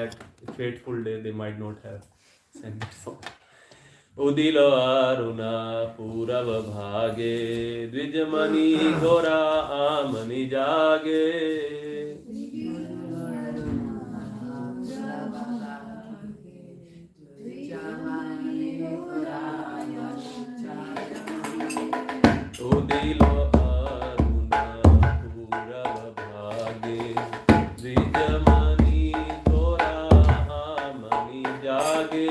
that fateful day they might not have sang that song. उदिलो Aruna पूरव भागे द्विजमणि घोरा आमनि जागे उदिलो अरुणा पूरव भागे द्विजमणि घोरा आमनि जागे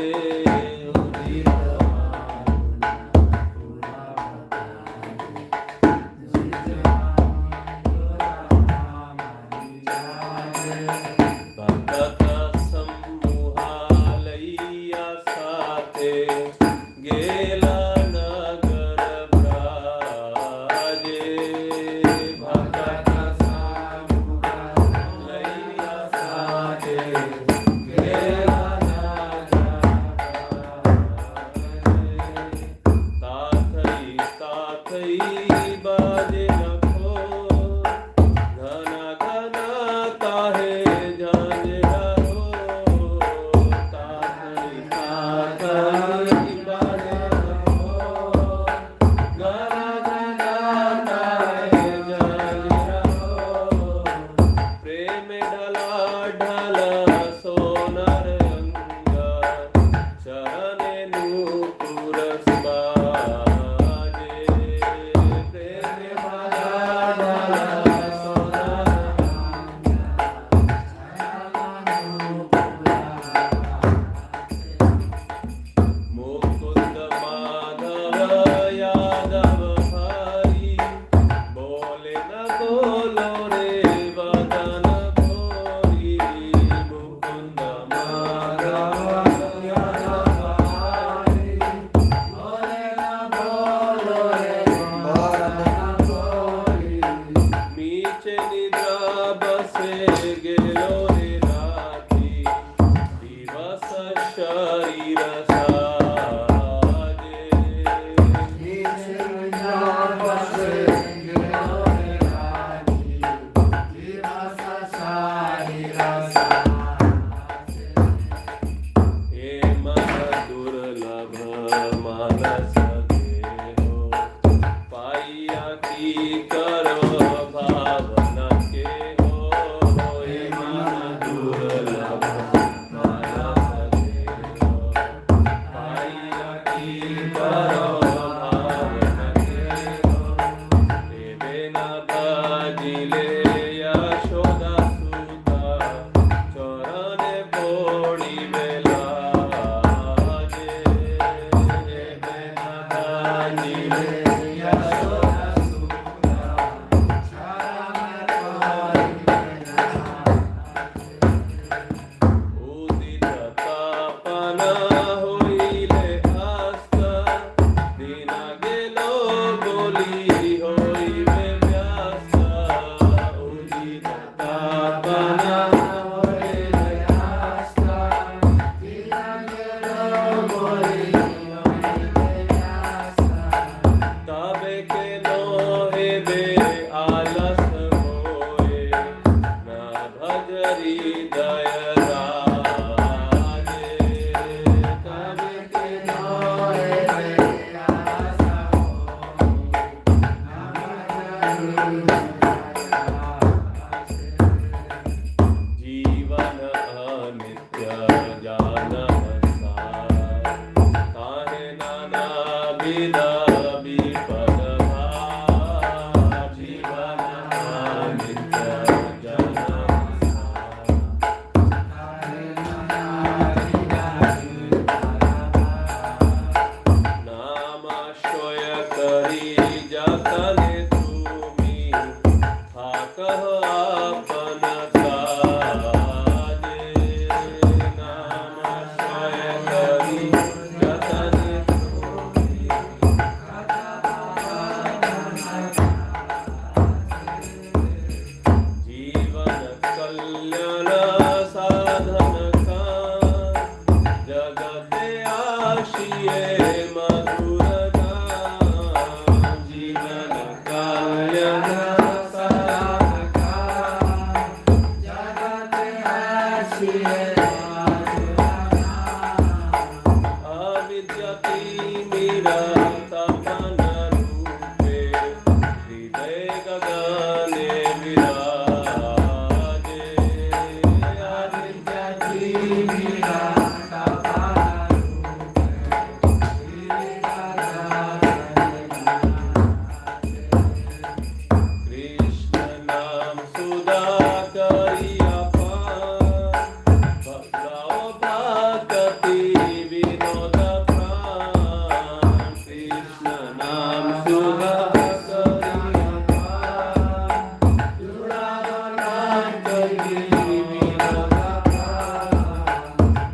Yeah.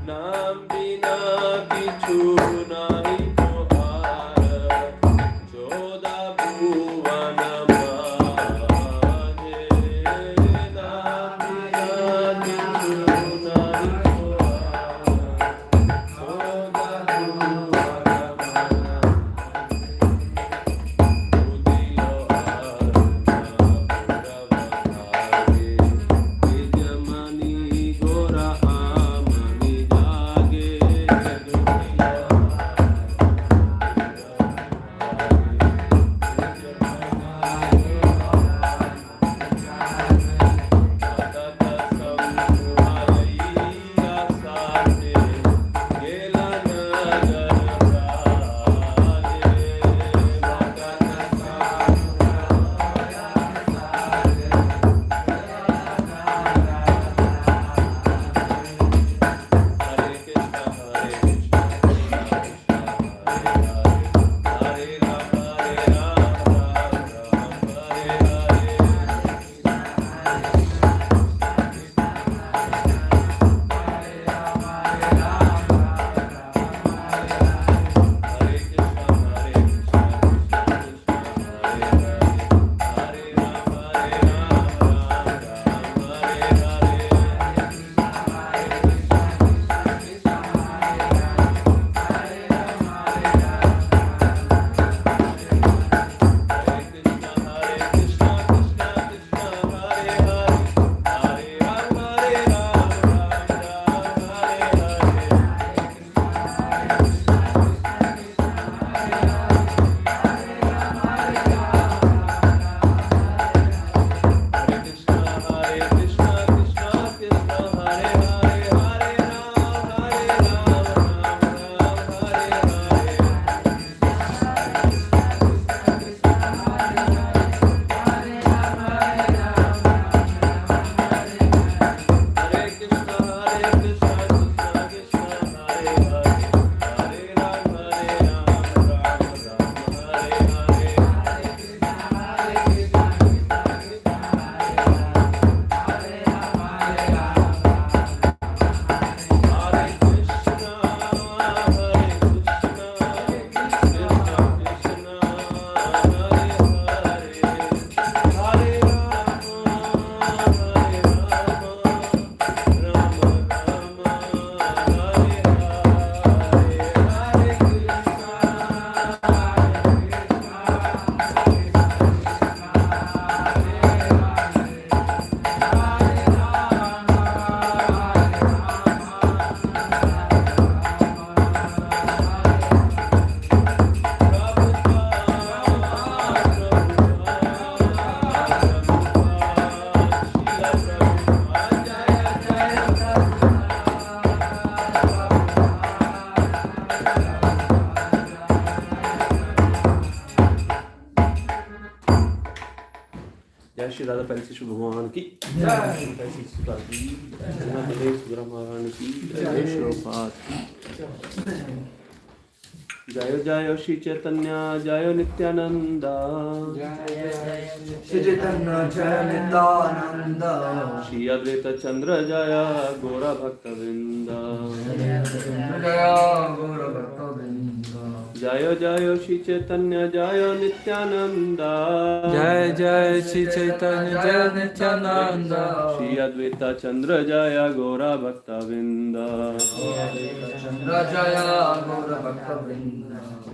नाम बिना किछु नहीं तोहार, चौदह भुवन माहे। नाम बिना किछु नहीं तोहार, चौदह भुवन जय श्री राधा परिसिष्वर भगवान की जय, भगवान की जय, श्रीपाद जय जय श्री चैतन्य जय नित्यानंद, श्री चैतन्य जय नित्यानंद, श्री अद्वैत चंद्र जय गौर भक्त वृंद, जय गौर भक्त वृंद, जय जय श्री चैतन्य जय नित्यानंद, जय जय श्री चैतन्य जय नित्यानंद, श्री अद्वैत चंद्र जय गौर भक्त वृंद, जय गौर भक्त वृंद,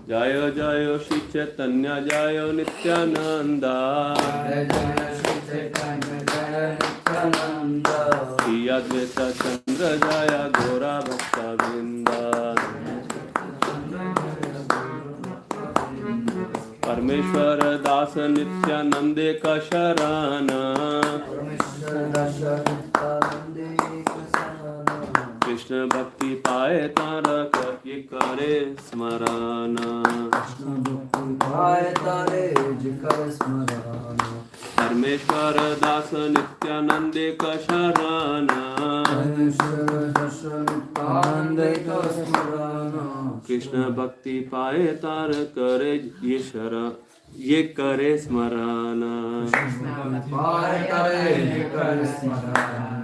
जय जय श्री चैतन्य जय नित्यानंद, जय जय श्री चैतन्य जय नित्यानंद, श्री अद्वैत चंद्र जय गौर भक्त वृंद, परमेश्वर दास नित्यानंदे का शरण, कृष्ण भक्ति पाए तारक ये करे स्मरण, परमेश्वर दास नित्यानंदे का शरण, कृष्ण भक्ति पाए तार करे ये शरण ये करे स्मरण पाय करे ये करे स्मरण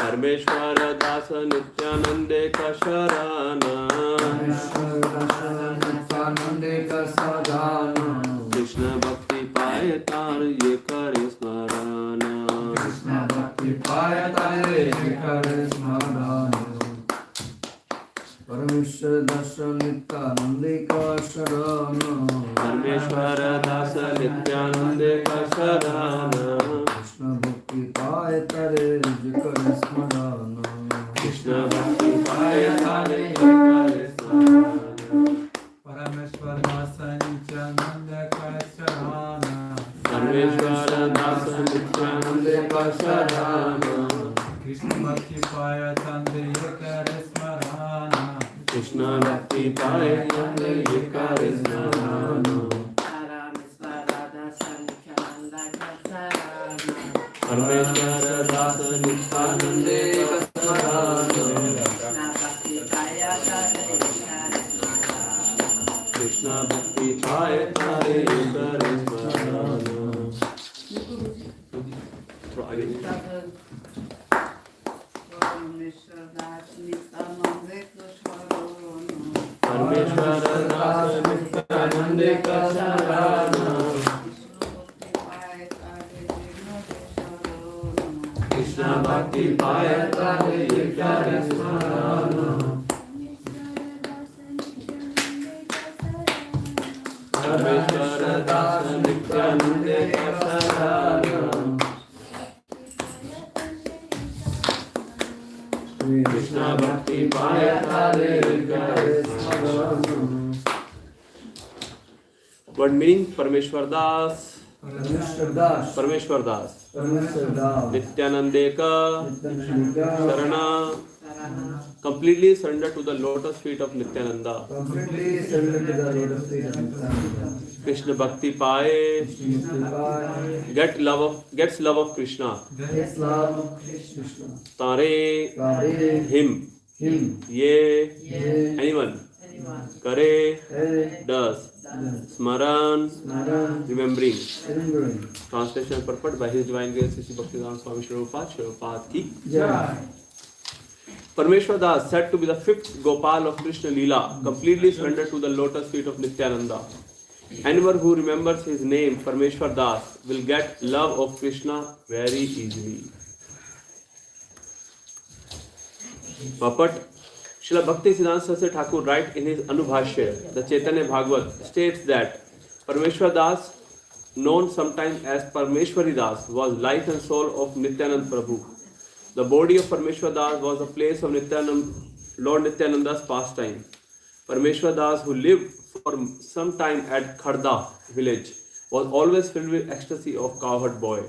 परमेश्वर दास नित्यानंदे का शरण परमेश्वर दर्शन नित्यानंदे का सदान कृष्ण भक्ति पाए तार ये करे स्मरण कृष्ण भक्ति पाय करे ये करे स्मरण परमेश्वर दर्शन नित्यानंदे का शरण परमेश्वर दास नित्यानंदे का शरण कृष्ण भक्ति पाय करे ये करे स्मरण कृष्ण भक्ति पाए तार ये करे स्मरण परमेश्वर दास नित्यानंद का शरण परमेश्वर दास नित्यानंदे का शरण कृष्ण भक्ति पाय तंदे ये करे स्मरण कृष्ण भक्ति पाए तार ये करे स्मरण परमेश्वर दास नित्यानंदे का शरण कृष्ण भक्ति पाए तारे करे स्मरण थोड़ा आगे परमेश्वर दास नित्यानंदे का शरण कृष्ण भक्ति पाए तारे करे स्मरण परमेश्वर दास नित्यानंदे का शरण कृष्ण भक्ति पाए तारे करे स्मरण What meaning? परमेश्वर दास परमेश्वर दास परमेश्वर दास परमेश्वर दास नित्यानंदे का नित्यानंद शरण completely surrender to the lotus feet of Nityananda completely surrender to the lotus feet of Nityananda Krishna bhakti paye gets love of Krishna gets love of Krishna tare Kare him him ye anyone kare does smaran remembering remembering translation and purport by His Divine Grace Sri Bhaktivedanta Swami Sri Prabhupada ki Jai. Parmeshwar Das, said to be the fifth Gopal of Krishna Leela, completely surrendered to the lotus feet of Nityananda. Anyone who remembers his name, Parmeshwar Das, will get love of Krishna very easily. Purport. Srila Bhakti Siddhanta Saraswati Thakur writes in his Anubhashya, the Chaitanya Bhagavat, states that Parmeshwar Das, known sometimes as Parmeshwari Das, was life and soul of Nityanand Prabhu. The body of Parmeshwar Das was the place of Lord Nityananda's pastime. Parmeshwar Das, who lived for some time at Kharda village, was always filled with ecstasy of cowherd boy.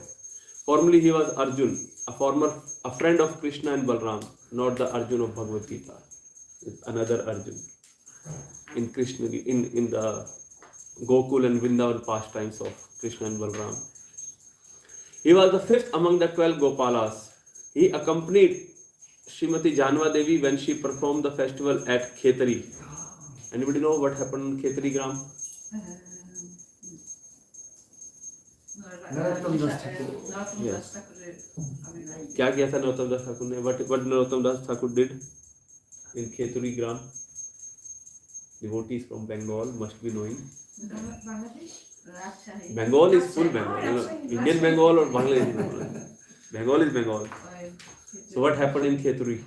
Formerly he was Arjun, a friend of Krishna and Balram, not the Arjun of Bhagavad Gita. Another Arjun in Krishna in the Gokul and Vrindavan pastimes of Krishna and Balram. He was the fifth among the 12 Gopalas. He accompanied Srimati Janva Devi when she performed the festival at Khetari. Anybody know what happened in Khetari Gram? Yes. क्या किया था नरोत्तम दास ठाकुर ने? What Narottam Das Thakur did in Khetari Gram? Devotees from Bengal must be knowing. Bengal is full Bengal. You know, Indian Bengal or Bangladeshi Bengal. Bengal is Bengal. So what happened in Kheturi?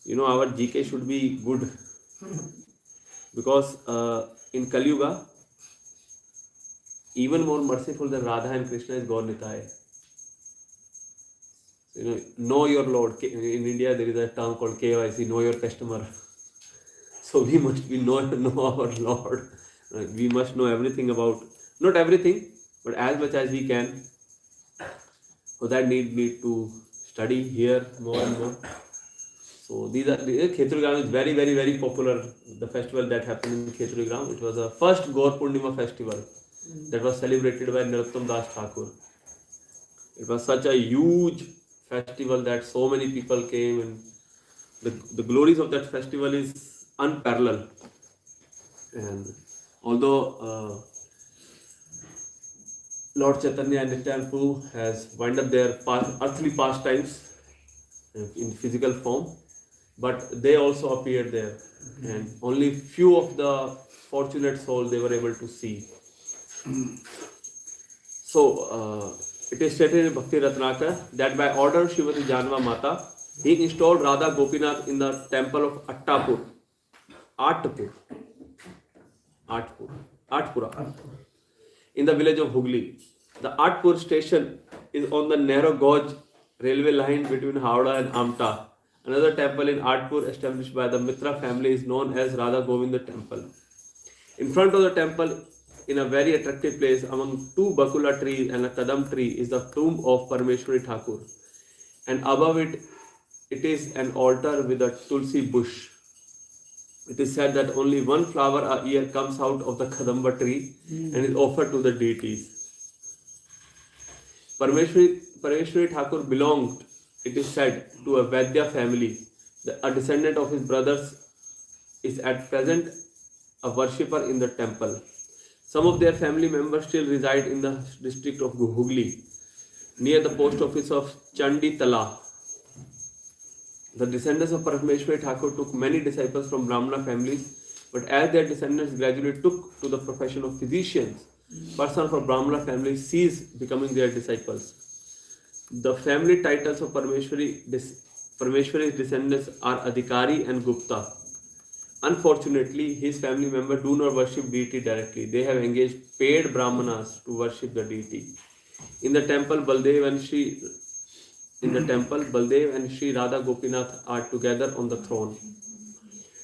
You know, our GK should be good because in Kali Yuga, even more merciful than Radha and Krishna is Gaur Nitai. You know your Lord. In India, there is a term called KYC, know your customer. So we must know our Lord. We must know everything about, not everything, but as much as we can. For that need to study here more and more. So Kheturi Gram is very, very, very popular. The festival that happened in Kheturi Gram, it was the first Gaur Purnima festival that was celebrated by Narottam Das Thakur. It was such a huge festival that so many people came and the glories of that festival is unparalleled. And although Lord Chaitanya and Nityananda Prabhu has wind up their earthly pastimes in physical form, but they also appeared there, and only few of the fortunate souls they were able to see. So it is stated in Bhakti Ratnakar that by order of Shrimati Janva Mata, he installed Radha Gopinath in the temple of Atpura, in the village of Hugli. The Atpur station is on the narrow gauge railway line between Howrah and Amta. Another temple in Atpur established by the Mitra family is known as Radha Govinda temple. In front of the temple, in a very attractive place among two bakula trees and a kadam tree, is the tomb of Parmeshwari Thakur. And above it, it is an altar with a tulsi bush. It is said that only one flower a year comes out of the kadamba tree and is offered to the deities. Parmeshwari Thakur belonged, it is said, to a Vaidya family. A descendant of his brothers is at present a worshipper in the temple. Some of their family members still reside in the district of Hugli, near the post office of Chandi Tala. The descendants of Parmeshwari Thakur took many disciples from Brahmana families, but as their descendants gradually took to the profession of physicians, persons from Brahmana families ceased becoming their disciples. The family titles of Parmeshwari's descendants are Adhikari and Gupta. Unfortunately, his family members do not worship deity directly. They have engaged paid Brahmanas to worship the deity. In the temple, Baldev and Sri Radha Gopinath are together on the throne.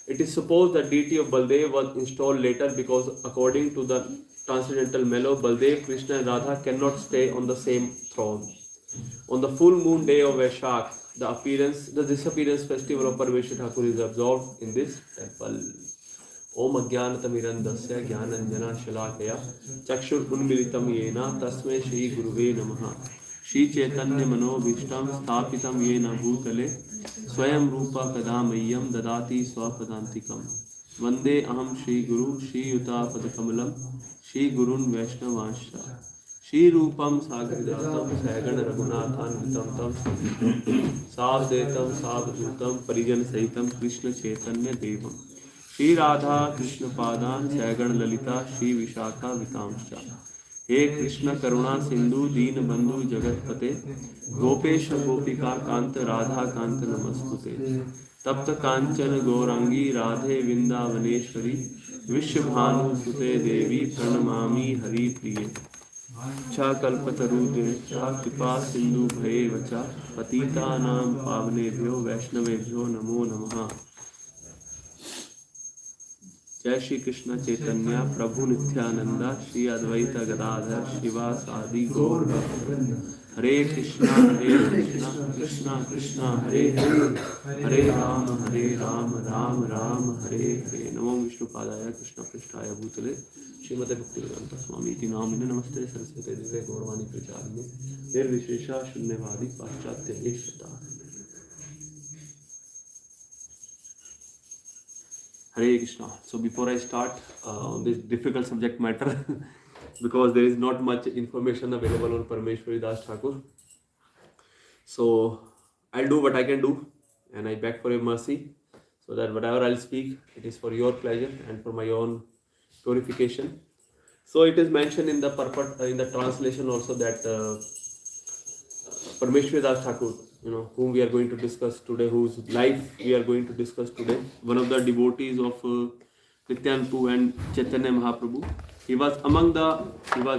It is supposed the deity of Baldev was installed later because, according to the transcendental mellow, Baldev, Krishna and Radha cannot stay on the same throne. On the full moon day of Vaishak, the disappearance festival of Parmeshwari Thakur is observed in this temple. Om Ajnanamirandasya Jnananjana Shalakaya Chakshur Unmilitam Yena Tasmai Shri Guruve Namaha Shri Chaitanya Manobhishtam Sthapitam Yena Bhutale Swayam Rupa Kadamayam Dadati Swapadantikam Vande Aham Shri Guru Shri Yuta Padakamalam Shri Gurun Vaishnavasya Shri Rupam Sagridatam Sagana Raghunathan Vitam Tam Savdetam Savdutam Parijan Sahitam Krishna Chaitanya Devam Shri Radha Krishna Padan Sagan Lalita Shri Vishakha Vitamscha He Krishna Karuna Sindhu Deen Bandhu Jagatpate Gopesha Gopika Kanta Radha Kanta Namaskute Tapta Kanchana Gaurangi Radhe Vindavaneshwari Vishwabhanu Sute Devi Pranamami Hari Priye Cha Kalpataru Cha Kripa Sindhu Bhaye Vacha Patita Nam Pavnebhyo Vaishnavebhyo Namo Namaha Jai Shri Krishna Chaitanya Prabhu Nityananda Shri Advaita Gadadhar Shiva Sadi Gaur Hare Krishna Krishna Krishna Hare Hare Hare Ram Ram Ram Hare Hare Namo Vishnu Padaya Krishna Prishtaya Bhutale Srimate Bhaktivedanta Swami Iti Namine Namaste Saraswate Deve Gaurvani Pracharine Nirvishesha Shunyavadi Paschatya Eshata Hare Krishna. So before I start on this difficult subject matter, because there is not much information available on Parmeshwari Das Thakur, so I'll do what I can do, and I beg for your mercy, so that whatever I'll speak, it is for your pleasure and for my own purification. So it is mentioned in the in the translation also that Parmeshwari Das Thakur, whom we are going to discuss today, whose life we are going to discuss today, one of the devotees of Nityananda Prabhu and Chaitanya Mahaprabhu. He was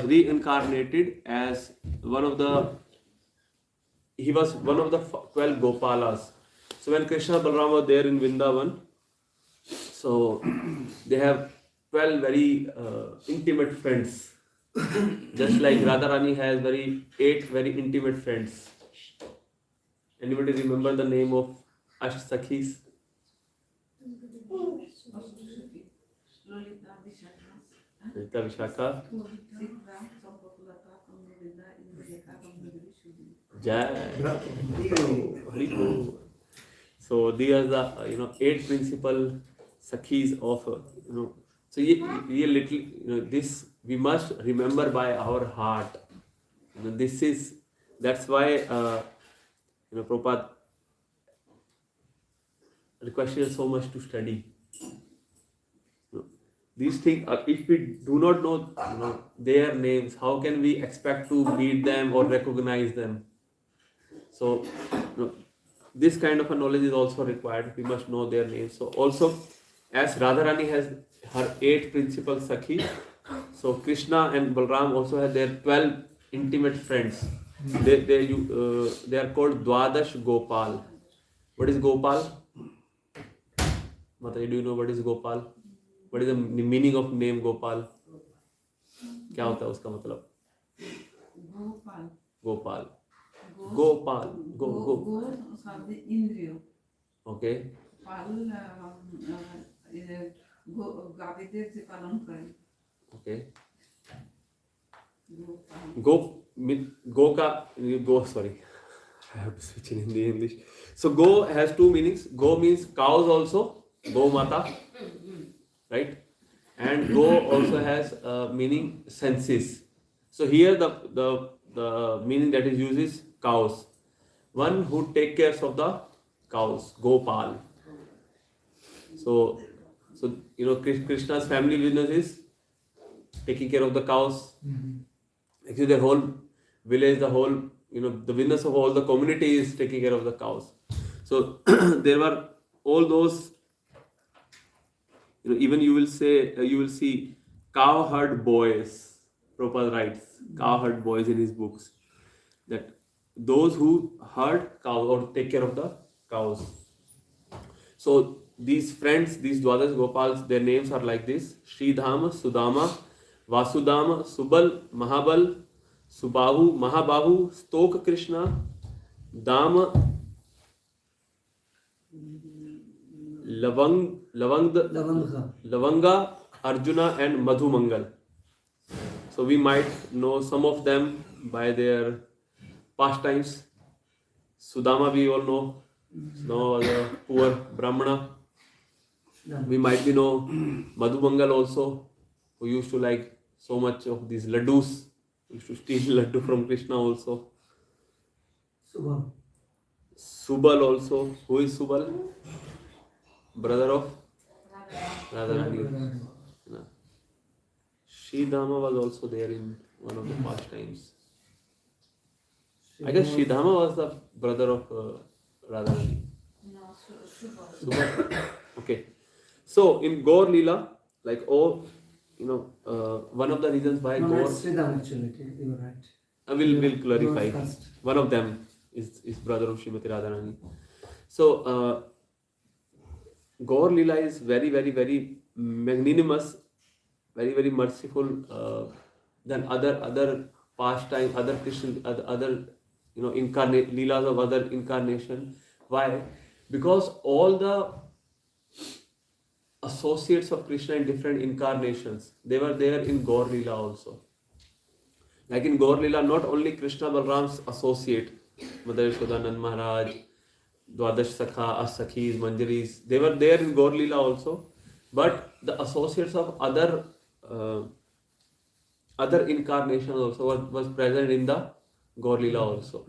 reincarnated as one of the 12 Gopalas. So when Krishna Balram were there in Vrindavan, so they have 12 very intimate friends. Just like Radharani has 8 very intimate friends. Anybody remember the name of Sakhis? Lolita Vishakha. Jai. So these are the 8 principal sakhis of So ye little this we must remember by our heart. This is that's why Prabhupada requested so much to study. These things, if we do not know their names, how can we expect to meet them or recognize them? So this kind of a knowledge is also required. We must know their names. So also, as Radharani has her 8 principal Sakhis, so Krishna and Balram also have their 12 intimate friends. They are called Dwadash Gopal. What is Gopal? Mataji, do you know what is Gopal? What is the meaning of name Gopal? क्या होता है उसका मतलब? Gopal Gopal. Gopal. गो शब्द इंद्रिय Okay. पाल गाविदेव से पालन करें Okay. Gopal Sorry. I have to switch in Hindi English. So go has 2 meanings. Go means cows also. Go Mata. Right? And go also has meaning senses. So here the meaning that is used is cows. One who take care of the cows, Gopal. So Krishna's family business is taking care of the cows. Actually, the whole village, the whole the business of all the community is taking care of the cows. So there were all those. Even you will see cow herd boys. Prabhupada writes cow herd boys in his books, that those who herd cows or take care of the cows. So these friends, these Dwadash Gopals, their names are like this: Sridhama, Sudama, Vasudama, Subal, Mahabal, Subahu, Mahabahu, Stok Krishna, Dama, Lavanga, Arjuna, and Madhumangal. So we might know some of them by their pastimes. Sudama we all know. Sudama was a poor Brahmana. We might be know Madhumangal also, who used to like so much of these laddus. Used to steal laddu from Krishna also. Subal also. Who is Subal? Brother of Radharani. Sridhama was also there in one of the pastimes. I guess Sridhama was the brother of Radharani. no Subal. Okay. So in Gaur Leela, like one of the reasons why No, Gaur, it's Sridham actually. You were right. I will clarify. You were first. One of them is brother of Srimati Radharani. So Gaur Leela is very, very, very magnanimous, very, very merciful than other pastime, other Krishna, other incarnate Leelas of other incarnation. Why? Because all the associates of Krishna in different incarnations, they were there in Gaur Leela also. Like in Gaur Leela, not only Krishna Balram's associate, Mother Yashodanand Maharaj, Dwadash Sakha, As-Sakhis, Manjaris, they were there in Gaur Leela also, but the associates of other incarnations also was present in the Gaur Leela also.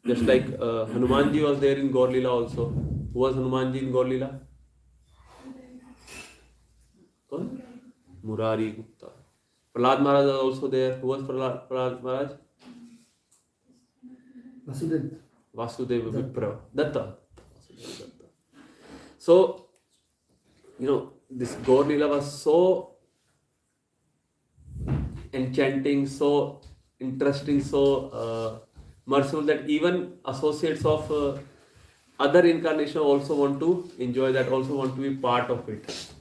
Just like Hanumanji was there in Gaur Leela also. Who was Hanumanji in Gaur Leela? Kaun? Murari Gupta. Prahlad Maharaj was also there. Who was Prahlad Maharaj? Vasudeva Vipra. Datta. So, this Gaur Leela was so enchanting, so interesting, so merciful that even associates of other incarnation also want to enjoy that, also want to be part of it.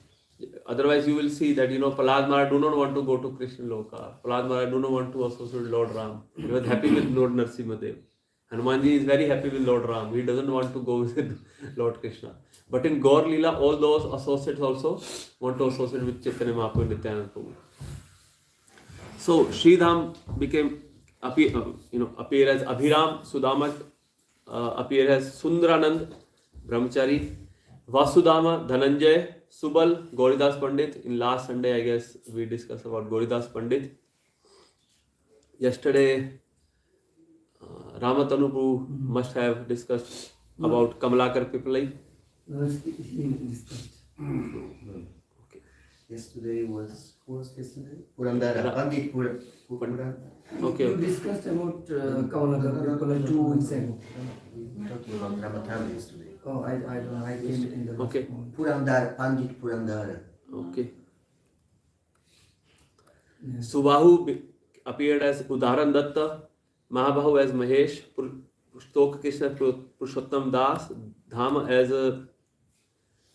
Otherwise, you will see that Prahlad Maharaj do not want to go to Krishna Loka. Prahlad Maharaj do not want to associate with Lord Ram. He was happy with Lord Narsimhadev. Hanumanji is very happy with Lord Ram. He doesn't want to go with Lord Krishna. But in Gaur Leela, all those associates also want to associate with Chaitanya Mahaprabhu and Nityananda Prabhu. So Sridham appear as Abhiram, Sudama appear as Sundaranand, Brahmachari, Vasudama, Dhananjay, Subal, Gauridas Pandit. In last Sunday, I guess, we discussed about Gauridas Pandit. Yesterday, Ramatanupu must have discussed about Kamalakar Pipalai. No, he discussed. Okay. Yesterday was, who was yesterday? Purandara, Pandit Purandara. Okay. You discussed about Kamalakar people 2 weeks ago. We were talking about Ramatama yesterday. Oh, I don't know. I came in the last Okay. moment. Purandara, Pandit Purandara. Okay. Yes. Subahu appeared as Udaran Datta, Mahabahu as Mahesh, Pushtok Krishna Purushottam Das, Dhama as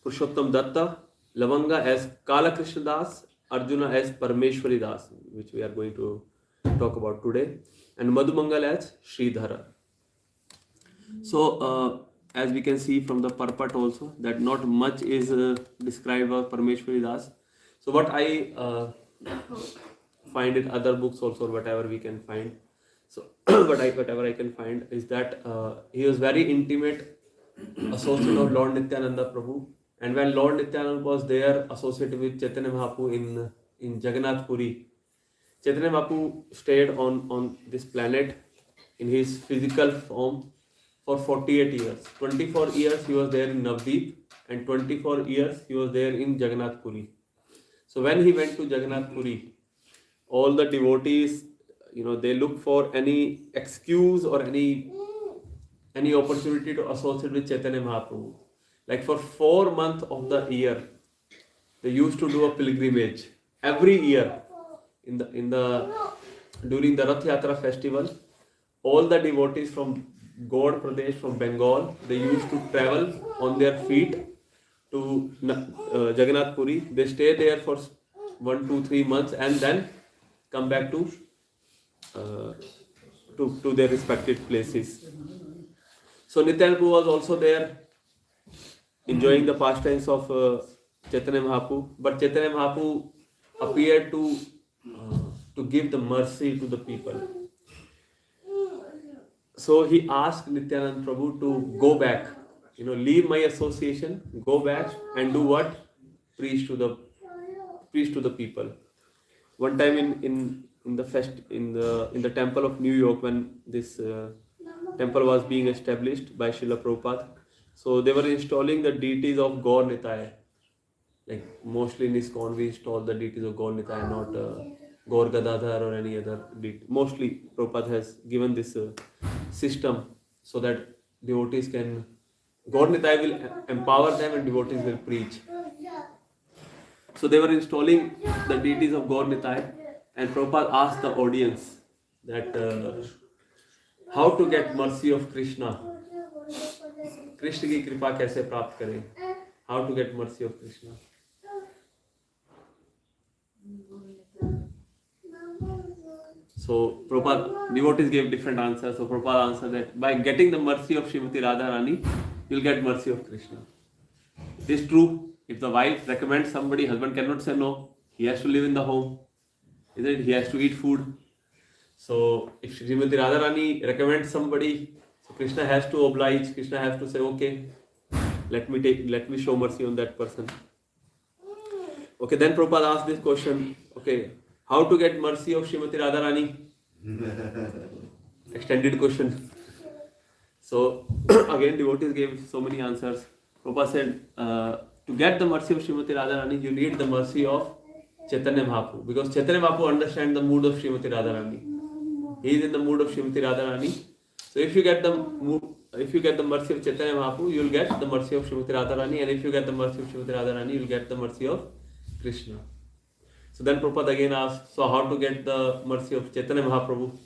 Purushottam Datta, Lavanga as Kala Krishna Das, Arjuna as Parameshwari Das, which we are going to talk about today, and Madhumangal as Sridhara. So, as we can see from the purport also, that not much is described of Parameshwari Das. So, what I find in other books also, whatever we can find. So, whatever I can find is that he was very intimate associate of Lord Nityananda Prabhu. And when Lord Nityananda was there associated with Chaitanya Mahaprabhu in Jagannath Puri, Chaitanya Mahaprabhu stayed on this planet in his physical form for 48 years. 24 years he was there in Navdeep and 24 years he was there in Jagannath Puri. So when he went to Jagannath Puri, all the devotees, they look for any excuse or any opportunity to associate with Chaitanya Mahaprabhu. Like for 4 months of the year, they used to do a pilgrimage every year. During the Rath Yatra festival, all the devotees from Gaud Pradesh, from Bengal, they used to travel on their feet to Jagannath Puri. They stay there for 1, 2, 3 months and then come back to their respective places. So Nityananda Prabhu was also there, enjoying the pastimes of Chaitanya Mahaprabhu. But Chaitanya Mahaprabhu appeared to give the mercy to the people. So he asked Nityananda Prabhu to go back, leave my association, go back and do what? Preach to the people. One time in the temple of New York, when this temple was being established by Srila Prabhupada, so they were installing the deities of Gaur Nitaya. Like mostly in ISKCON we install the deities of Gaur Nitaya, not Gaur Gadadhar or any other deity. Mostly Prabhupada has given this system so that devotees can, Gaur Nitaya will empower them and devotees will preach. So they were installing the deities of Gaur Nitaya, and Prabhupada asked the audience that how to get mercy of Krishna. Krishna की कृपा कैसे प्राप्त करें? How to get mercy of Krishna? So Prabhupada, devotees gave different answers. So Prabhupada answered that by getting the mercy of Srimati Radha Rani, you'll get mercy of Krishna. It is true. If the wife recommends somebody, husband cannot say no. He has to live in the home. Isn't it? He has to eat food. So if Srimati Radha Rani recommends somebody, so Krishna has to oblige. Krishna has to say, okay, let me show mercy on that person. Okay, then Prabhupada asked this question. Okay, how to get mercy of Srimati Radha Rani? Extended question. So again, devotees gave so many answers. Prabhupada said, to get the mercy of Srimati Radha Rani, you need the mercy of Chaitanya Mahaprabhu, because Chaitanya Mahaprabhu understands the mood of Srimati Radha Rani. He is in the mood of Srimati Radha Rani. So if you get the mercy of Chaitanya Mahaprabhu, you will get the mercy of Srimati Radha Rani, and if you get the mercy of Srimati Radha Rani, you will get the mercy of Krishna. So then Prabhupada again asked, so how to get the mercy of Chaitanya Mahaprabhu?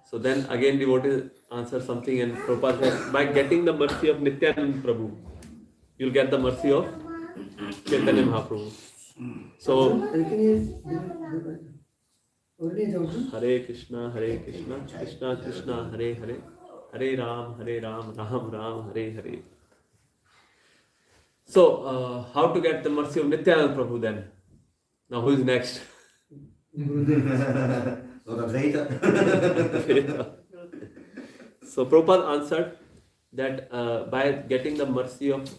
So then again devotees answer something, and Prabhupada said, by getting the mercy of Nityananda Prabhu, you'll get the mercy of Chaitanya Mahaprabhu. So Hare Krishna, Krishna Krishna, Hare Hare, Hare Ram, Ram Ram, Hare Hare. So how to get the mercy of Nityananda Prabhu then? Now who is next? Wil dat weten? So Prabhupada answered that by getting the mercy of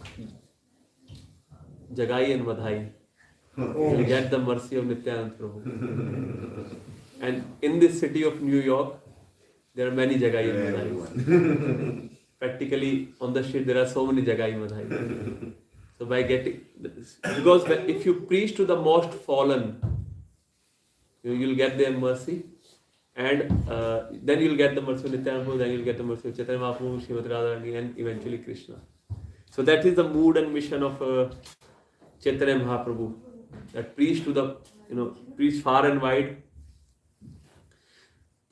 Jagai and Madhai, you get the mercy of Nityanand Prabhu. And in this city of New York, there are many Jagai and Madhai. Practically on the street, there are so many Jagai and Madhai. So by getting, because if you preach to the most fallen, you'll get their mercy, and then you'll get the mercy of Nityanand Prabhu, then you'll get the mercy of Chaitanya Mahaprabhu, Srimati Radharani, and eventually Krishna. So that is the mood and mission of Chaitanya Mahaprabhu, that preach to the, preach far and wide.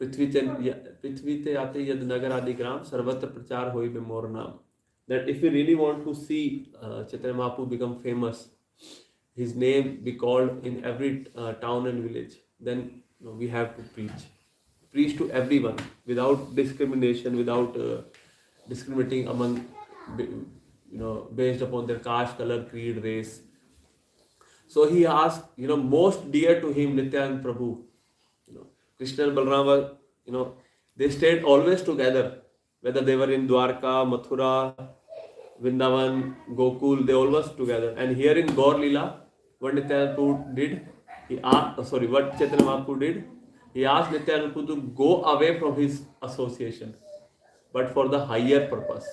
Prithvi te ate yad nagar adi gram sarvatra prachar hoi be mor naam. That if we really want to see Chaitanya Mahaprabhu become famous, his name be called in every town and village, then we have to preach to everyone without discrimination, without discriminating among, based upon their caste, color, creed, race. So he asked, most dear to him, Nityanand Prabhu, Krishna and Balram were, they stayed always together, whether they were in Dwarka, Mathura, Vrindavan, Gokul, they always together. And here in Gaur Leela, what Nityanand Prabhu did, what Chaitanya Mahaprabhu did, he asked Nityanand Prabhu to go away from his association, but for the higher purpose,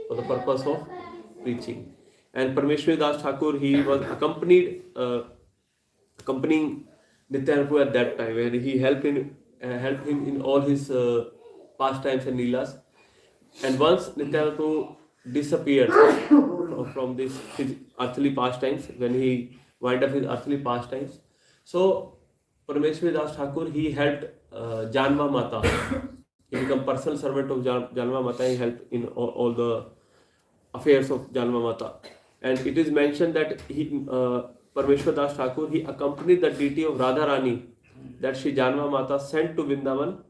for the purpose of preaching. And Parmeshwari Das Thakur, he was accompanying Nityanand Prabhu at that time, and he helped him in all his pastimes and leelas. And once Nityanand Prabhu disappeared from his earthly pastimes, when he wind up his earthly pastimes, so Parmeshwari Das Thakur, he helped Janma Mata. He became personal servant of Janma Mata. He helped in all the affairs of Janma Mata. And it is mentioned that Parmeshwar Das Thakur, he accompanied the deity of Radha Rani that Shri Janma Mata sent to Vrindavan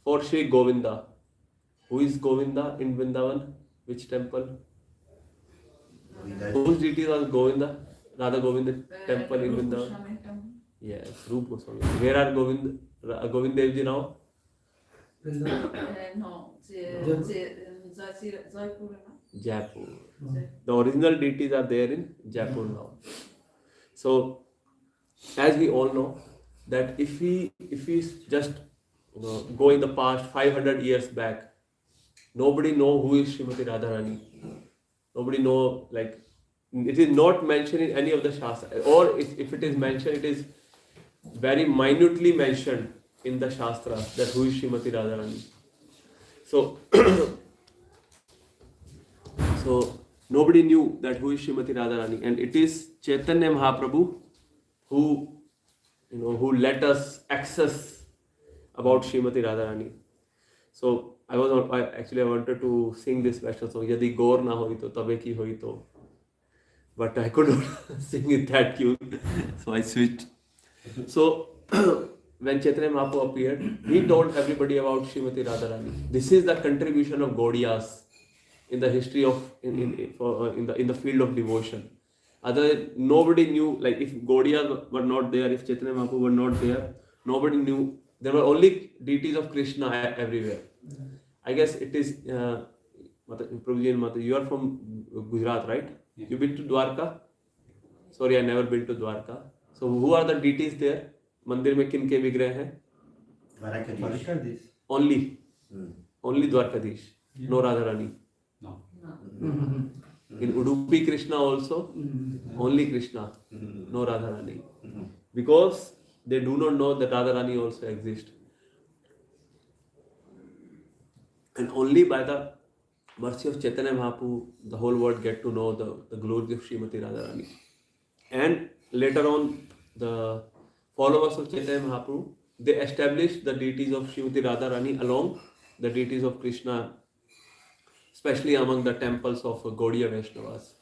for Shri Govinda. Who is Govinda in Vrindavan? Which temple? Whose deity was Govinda? Radha Govinda temple in Vrindavan? Yes, Rup Goswami. Where are Govind Dev Ji now? No, Jaipur. The original deities are there in Jaipur now. So, as we all know, that if we just go in the past 500 years back, nobody know who is Srimati Radharani. Nobody know, like, it is not mentioned in any of the Shastra, or if it is mentioned, it is very minutely mentioned in the Shastra that who is Srimati Radharani. So, nobody knew that who is Srimati Radharani, and it is Chaitanya Mahaprabhu who let us access about Srimati Radharani. So I wanted to sing this Vaishnav song, Yadi Gaur na hoi to tabe ki hoi to, but I could not sing it that tune, so I switched. So when Chaitanya Mahaprabhu appeared, he told everybody about Srimati Radharani. This is the contribution of Gaudiyas in the history of in the field of devotion. Nobody knew, like, if Gaudiyas were not there, if Chaitanya Mahaprabhu were not there, nobody knew. There were only deities of Krishna everywhere. I guess it is Prabhuji and Mata, you are from Gujarat, right? Yeah. You been to Dwarka? Sorry, I never been to Dwarka. So who are the deities there? Mandir mein kin ke vigrah hain? Dwarkadish. Only Dwarkadish. Yeah. No Radharani. No. In Udupi Krishna also, only Krishna, no Radharani. Because they do not know that Radharani also exists. And only by the mercy of Chaitanya Mahaprabhu, the whole world get to know the glory of Srimati Radharani. And later on, the followers of Chaitanya Mahaprabhu, they established the deities of Srimati Radharani along the deities of Krishna, especially among the temples of Gaudiya Vaishnavas.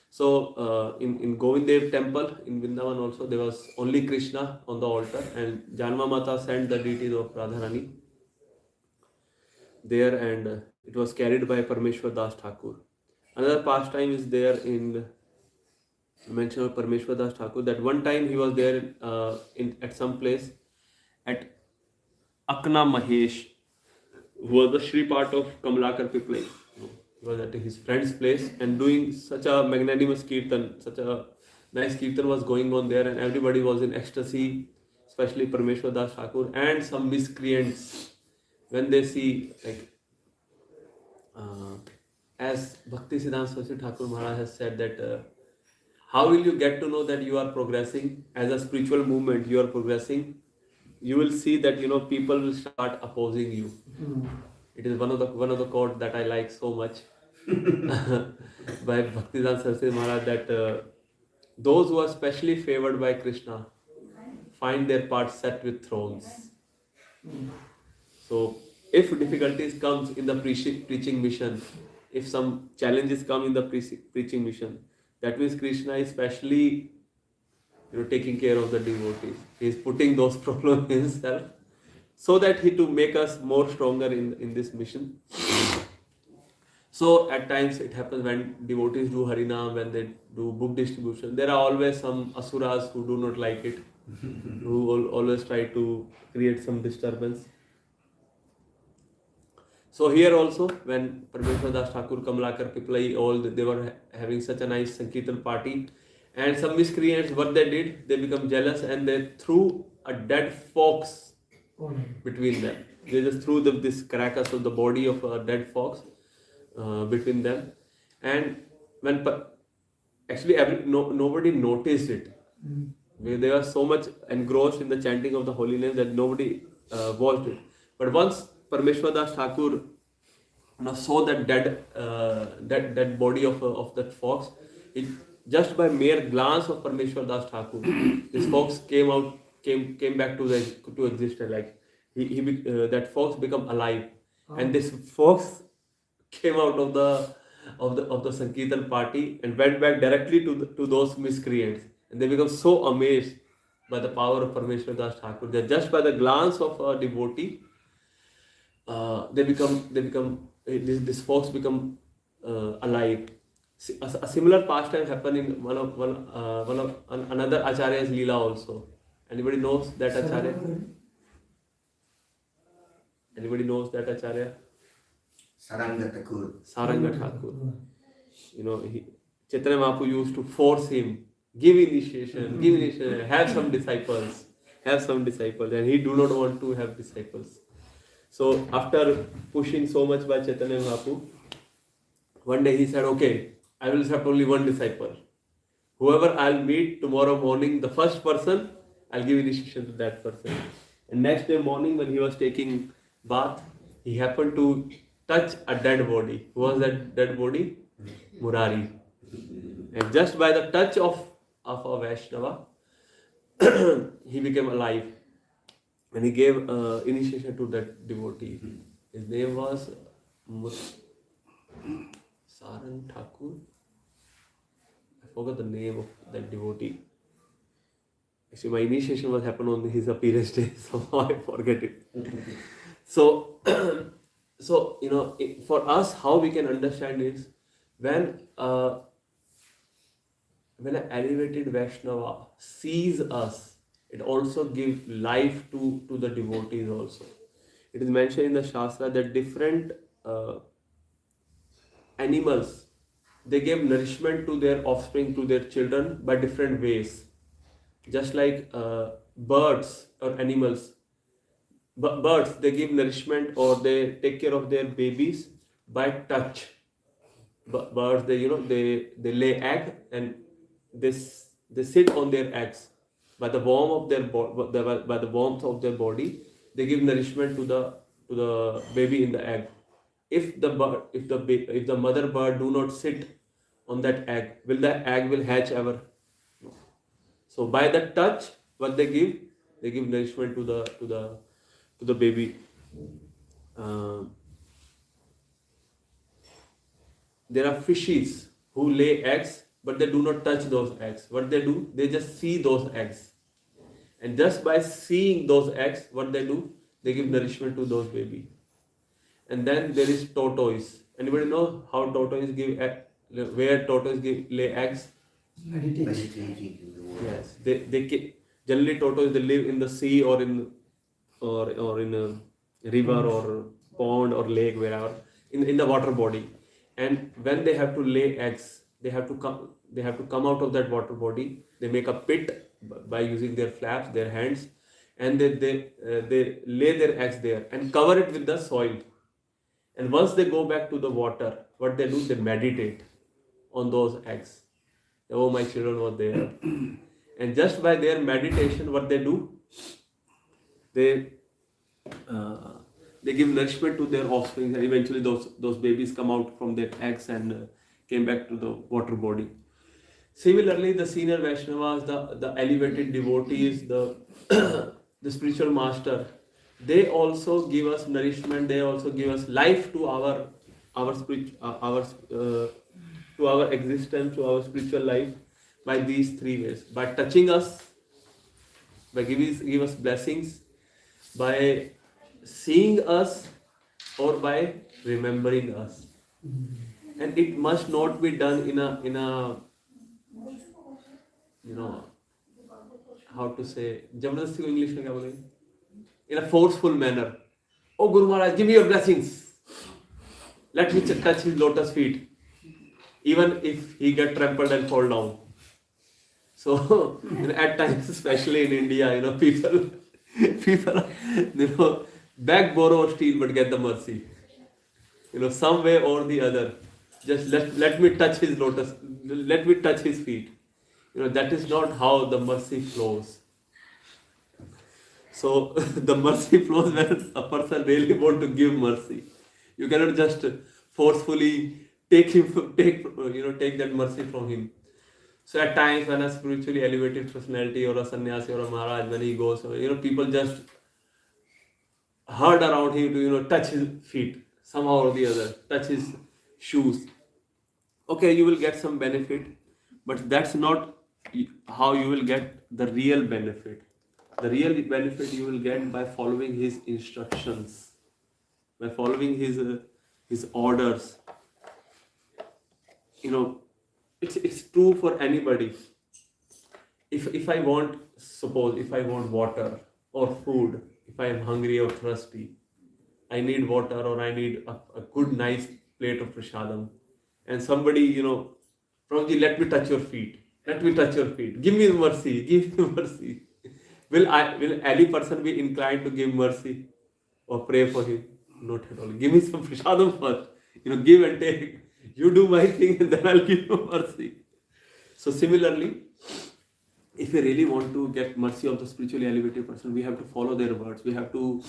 So in Govind Dev temple in Vrindavan also, there was only Krishna on the altar, and Janma Mata sent the deities of Radharani there, and it was carried by Parmeshwar Das Thakur. Another pastime is there in mention of Parmeshwar Das Thakur, that one time he was there at some place at Akna Mahesh. who was the Sri part of Kamalakar Piplai. He was at his friend's place and doing such a magnanimous kirtan, such a nice kirtan was going on there, and everybody was in ecstasy, especially Parmeshwar Das Thakur and some miscreants. When they see, like, as Bhakti Siddhanta Saraswati Thakur Maharaj has said that how will you get to know that you are progressing as a spiritual movement, you are progressing? You will see that people will start opposing you. It is one of the quotes that I like so much by Bhaktivedanta Saraswati Maharaj, that those who are specially favored by Krishna find their path set with thrones. So if difficulties comes in the preaching mission, if some challenges come in the preaching mission, that means Krishna is specially taking care of the devotees. He is putting those problems himself so that he to make us more stronger in this mission. So at times it happens when devotees do Harinam, when they do book distribution, there are always some asuras who do not like it, who always try to create some disturbance. So here also, when Parmeshwar Das Thakur, Kamalakar Piplai, they were having such a nice Sankirtan party, and some miscreants, what they did, they become jealous and they threw a dead fox between them. They just threw this carcass of the body of a dead fox between them, and when actually nobody noticed it. They were so much engrossed in the chanting of the holy name that nobody watched it. But once Parmeshwar Das Thakur saw that dead body of that fox, just by mere glance of Parmeshwar Das Thakur, this fox came back to existence. Like that fox become alive, and this fox came out of the Sankirtan party and went back directly to those miscreants, and they become so amazed by the power of Parmeshwar Das Thakur that just by the glance of a devotee, this fox become alive. A similar pastime happened in one of another Acharya's Leela also. Anybody knows that Acharya? Anybody knows that Acharya? Saranga Thakur. Saranga Thakur. Chaitanya Mahaprabhu used to force him, give initiation, have some disciples, and he do not want to have disciples. So after pushing so much by Chaitanya Mahaprabhu, one day he said, okay, I will accept only one disciple. Whoever I'll meet tomorrow morning, the first person, I'll give initiation to that person. And next day morning when he was taking bath, he happened to touch a dead body. Who was that dead body? Murari. And just by the touch of a Vaishnava, he became alive. And he gave initiation to that devotee. His name was Sarang Thakur. I forgot the name of that devotee. Actually, my initiation was happened on his appearance day, so I forget it. So for us, how we can understand is when an elevated Vaishnava sees us, it also gives life to the devotees also. It is mentioned in the Shastra that different animals, they give nourishment to their offspring, to their children by different ways. Just like birds or animals, birds, they give nourishment or they take care of their babies by touch. Birds, they lay egg and they sit on their eggs. By the warmth of their body, they give nourishment to the baby in the egg. If the mother bird do not sit on that egg, will the egg will hatch ever? No. So by the touch, what they give nourishment to the baby. There are fishes who lay eggs, but they do not touch those eggs. What they do, they just see those eggs. And just by seeing those eggs, what they do, they give nourishment to those babies. And then there is tortoise. Anybody know how tortoise give where tortoise lay eggs? Yes, they generally tortoise, they live in the sea or in a river or pond or lake, wherever, in the water body. And when they have to lay eggs, they have to come out of that water body. They make a pit by using their flaps, their hands, and they lay their eggs there and cover it with the soil. And once they go back to the water, what they do, they meditate on those eggs. Oh, my children were there. And just by their meditation, what they do, they give nourishment to their offspring, and eventually those babies come out from their eggs and came back to the water body. Similarly, the senior Vaishnavas, the elevated devotees, the the spiritual master, they also give us nourishment. They also give us life to our existence, to our spiritual life, by these three ways: by touching us, by give us blessings, by seeing us, or by remembering us. And it must not be done in a how to say, जबरदस्ती को English में क्या बोलेंगे, in a forceful manner. Oh Guru Maharaj, give me your blessings. Let me touch his lotus feet, even if he get trampled and fall down. So at times, especially in India, people beg, borrow, or steal, but get the mercy. Some way or the other. Just let me touch his lotus. Let me touch his feet. That is not how the mercy flows. So the mercy flows when a person really want to give mercy. You cannot just forcefully take that mercy from him. So at times, when a spiritually elevated personality or a sannyasi or a Maharaj, when he goes, people just herd around him to touch his feet somehow or the other, touch his shoes. Okay, you will get some benefit, but that's not how you will get the real benefit. The real benefit you will get by following his instructions, by following his orders. It's true for anybody. If I want water or food, if I am hungry or thirsty, I need water or I need a good nice plate of prasadam, and somebody, Prabhuji, let me touch your feet. Let me touch your feet. Give me mercy. Give me mercy. Will any person be inclined to give mercy or pray for him? Not at all. Give me some prasadam first. Give and take. You do my thing and then I'll give you mercy. So similarly, if we really want to get mercy of the spiritually elevated person, we have to follow their words. We have to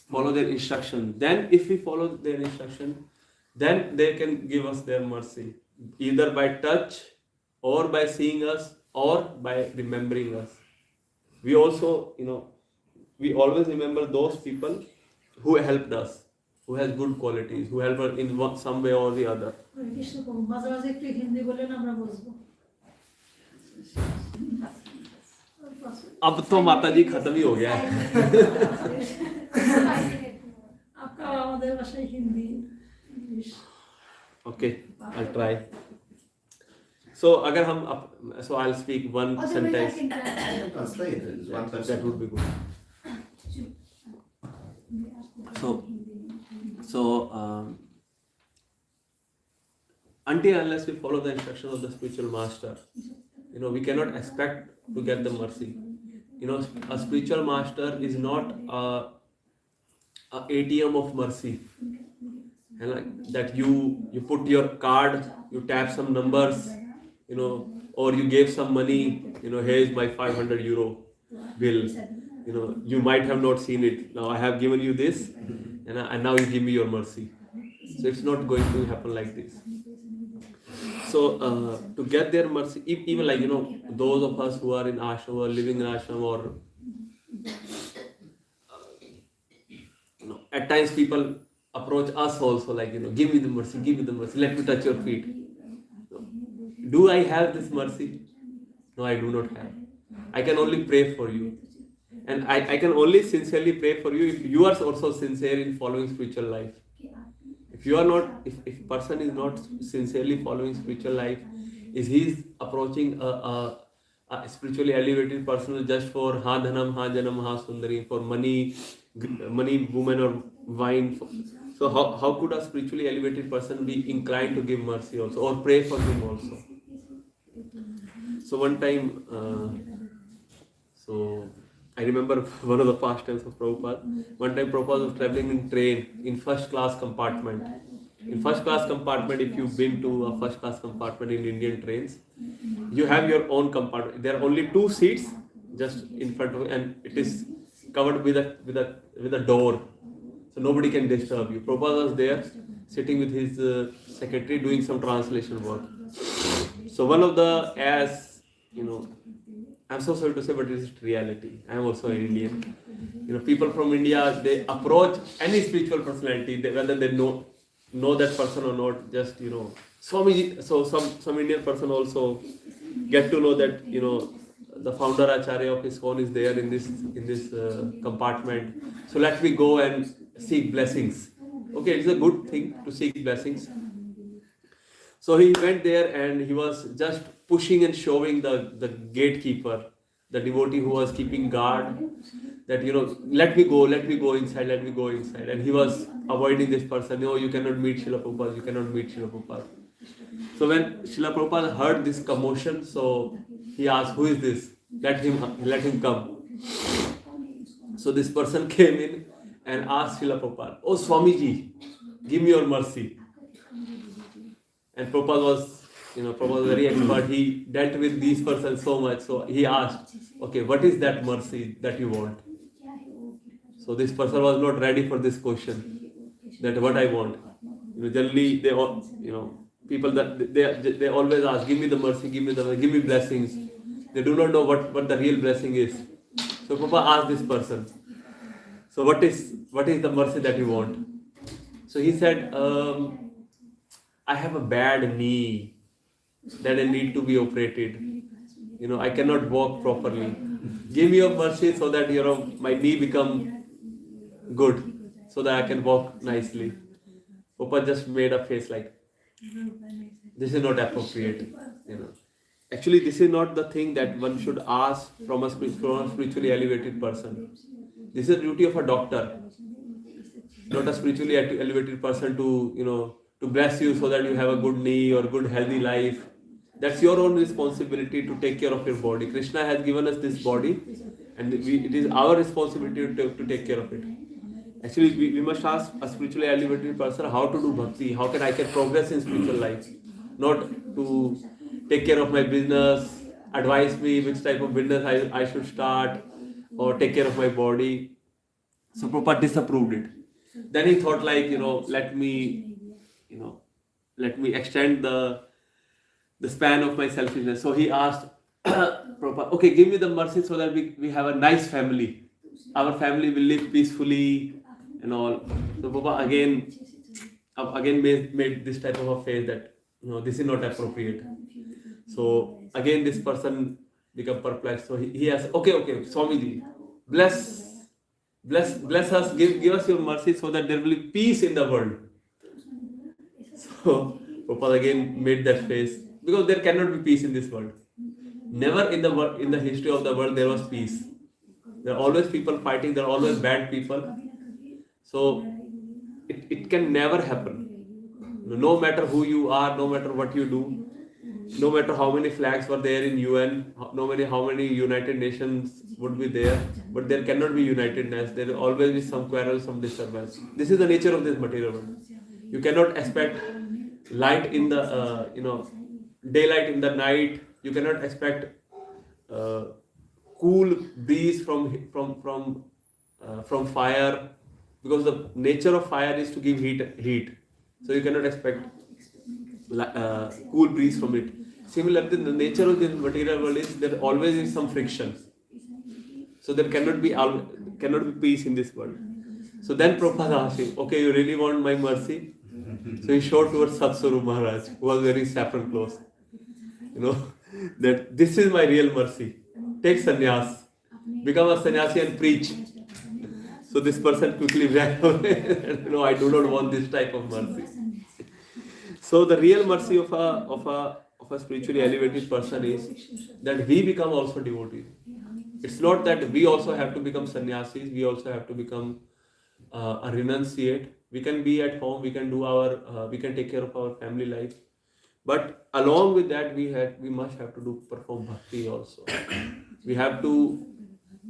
follow their instruction. Then if we follow their instruction, then they can give us their mercy. Either by touch, or by seeing us, or by remembering us. We also, we always remember those people who helped us, who has good qualities, who help us in some way or the other. अब तो माता जी खत्म ही हो गया है. Okay, I'll try. So I'll speak one sentence. That would be good. So until unless we follow the instruction of the spiritual master, we cannot expect to get the mercy. A spiritual master is not a ATM of mercy. That you put your card, you tap some numbers, or you gave some money, here is my 500 euro bill. You might have not seen it. Now I have given you this, and now you give me your mercy. So it's not going to happen like this. So to get their mercy, even those of us who are in ashram or living in ashram, or at times people approach us also give me the mercy, let me touch your feet. Do I have this mercy? No, I do not have. I can only pray for you. And I can only sincerely pray for you if you are also sincere in following spiritual life. If you are not, if person is not sincerely following spiritual life, is he approaching a spiritually elevated person just for ha janam ha sundari, for money, woman or wine, So how could a spiritually elevated person be inclined to give mercy also or pray for him also? So one time, so I remember one of the pastimes of Prabhupada. One time Prabhupada was traveling in train in first class compartment. In first class compartment, if you've been to a first class compartment in Indian trains, you have your own compartment. There are only 2 seats just in front of you, and it is covered with a door, so nobody can disturb you. Prabhupada was there sitting with his secretary doing some translation work. So one of the, as you know, I'm so sorry to say, but it is reality. I am also an Indian. People from India, they approach any spiritual personality, whether they know that person or not. Just Swamiji. So some Indian person also get to know that the founder Acharya of ISKCON is there in this compartment. So let me go and seek blessings. Okay, it's a good thing to seek blessings. So he went there and he was just pushing and shoving the gatekeeper, the devotee who was keeping guard, that let me go inside, and he was avoiding this person. No, you cannot meet Srila Prabhupada, you cannot meet Srila Prabhupada. So when Srila Prabhupada heard this commotion, so he asked, who is this? Let him come. So this person came in and asked Srila Prabhupada, oh Swamiji, give me your mercy. And Prabhupada was very expert. He dealt with these persons so much. So he asked, okay, what is that mercy that you want? So this person was not ready for this question, that what I want. Generally they all, people that they always ask, give me the mercy, give me blessings. They do not know what the real blessing is. So Prabhupada asked this person, so what is the mercy that you want? So he said, I have a bad knee that I need to be operated. I cannot walk properly. Give me your mercy so that my knee become good, so that I can walk nicely. Prabhupada just made a face like, this is not appropriate. Actually, this is not the thing that one should ask from a spiritually elevated person. This is the duty of a doctor, not a spiritually elevated person to bless you so that you have a good knee or good healthy life. That's your own responsibility to take care of your body. Krishna has given us this body, and it is our responsibility to take care of it. Actually, we must ask a spiritually elevated person how to do bhakti, how can I progress in spiritual life, not to take care of my business, advise me which type of business I should start, or take care of my body. So Prabhupada disapproved it. Then he thought like, let me extend the span of my selfishness. So he asked Prabhupada, okay, give me the mercy so that we have a nice family. Our family will live peacefully and all. So Prabhupada again made this type of a face that this is not appropriate. So again this person become perplexed. So he asked, okay, Swamiji, bless us, give us your mercy so that there will be peace in the world. So Prabhupada again made that face, because there cannot be peace in this world. Never in the history of the world there was peace. There are always people fighting, there are always bad people. So it can never happen. No matter who you are, no matter what you do, no matter how many flags were there in UN, how many United Nations would be there, but there cannot be unitedness. There will always be some quarrel, some disturbance. This is the nature of this material world. You cannot expect light in the daylight in the night. You cannot expect cool breeze from fire, because the nature of fire is to give heat. So you cannot expect cool breeze from it. Similarly, the nature of this material world is there always is some friction. So there cannot be peace in this world. So then Prabhupada asked him, okay, you really want my mercy? So he showed towards Satsuru Maharaj, who was wearing saffron clothes. That this is my real mercy. Take sannyas, become a sannyasi and preach. So this person quickly ran away. I do not want this type of mercy. So the real mercy of a spiritually elevated person is that we become also devotees. It's not that we also have to become sannyasis, we also have to become a renunciate. We can be at home, we can do our, we can take care of our family life. But along with that, we must have to perform bhakti also. We have to,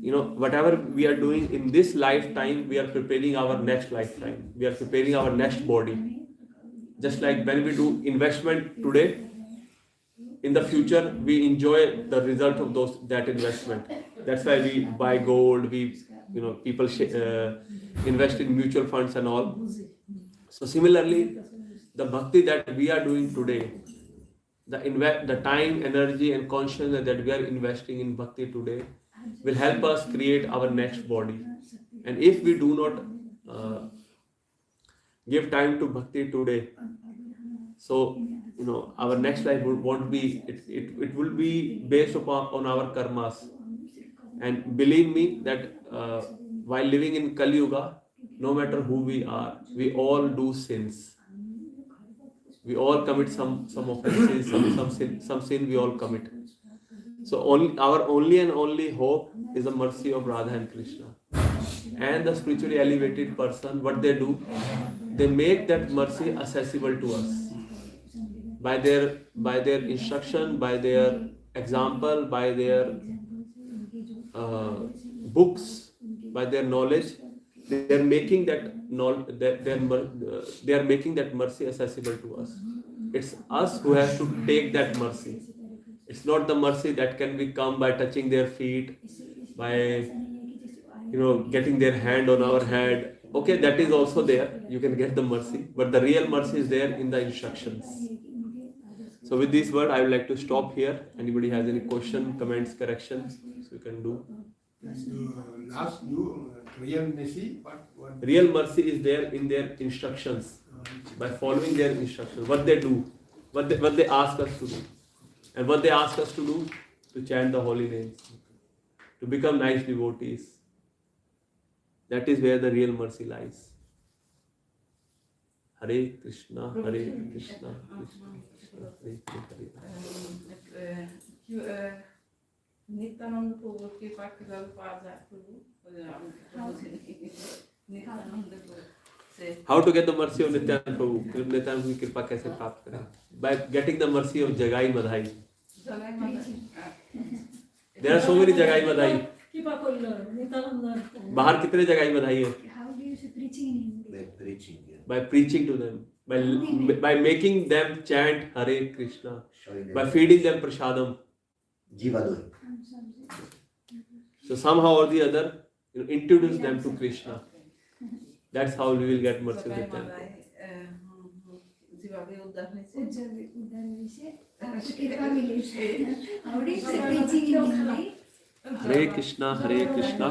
whatever we are doing in this lifetime, we are preparing our next lifetime. We are preparing our next body. Just like when we do investment today, in the future we enjoy the result of that investment. That's why we buy gold. People invest in mutual funds and all. So similarly, the bhakti that we are doing today, the time, energy, and consciousness that we are investing in bhakti today will help us create our next body. And if we do not give time to bhakti today, so our next life won't be. It will be based upon our karmas. And believe me that while living in Kali Yuga, no matter who we are, we all do sins. We all commit some offenses, some sin we all commit. So our only hope is the mercy of Radha and Krishna. And the spiritually elevated person, what they do, they make that mercy accessible to us by their instruction, by their example, by their books, by their knowledge. They are making that mercy accessible to us. It's us who has to take that mercy. It's not the mercy that can be come by touching their feet, by getting their hand on our head. Okay, that is also there. You can get the mercy, but the real mercy is there in the instructions. So with this word, I would like to stop here. Anybody has any question, comments, corrections? So you can do. Real mercy, Real mercy is there in their instructions. By following their instructions, what they do, what they ask us to do, and what they ask us to do, to chant the holy names, to become nice devotees. That is where the real mercy lies. Hare Krishna, Hare Krishna, Krishna Krishna, Hare Hare. Nityananda Prabhu कृपा किया How to get the mercy of Nityananda Prabhu? Nityananda Prabhu की कृपा कैसे प्राप्त करें? By getting the mercy of Jagai Madhai. There are so many Jagai Madhai. बाहर कितने जगाई बधाई है? How do you say preaching in English? By preaching to them, by making them chant Hare Krishna, by feeding them prasadam. So somehow or the other, introduce them to Krishna. That's how we will get mercy with them. How do you say preaching in English? Hare Krishna, Krishna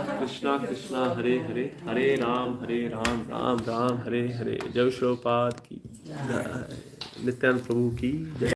Krishna, Hare Hare, Hare Ram, Ram Ram, Hare Hare. Jai Shri Prabhupada ki jai. Nityananda Prabhu ki jai.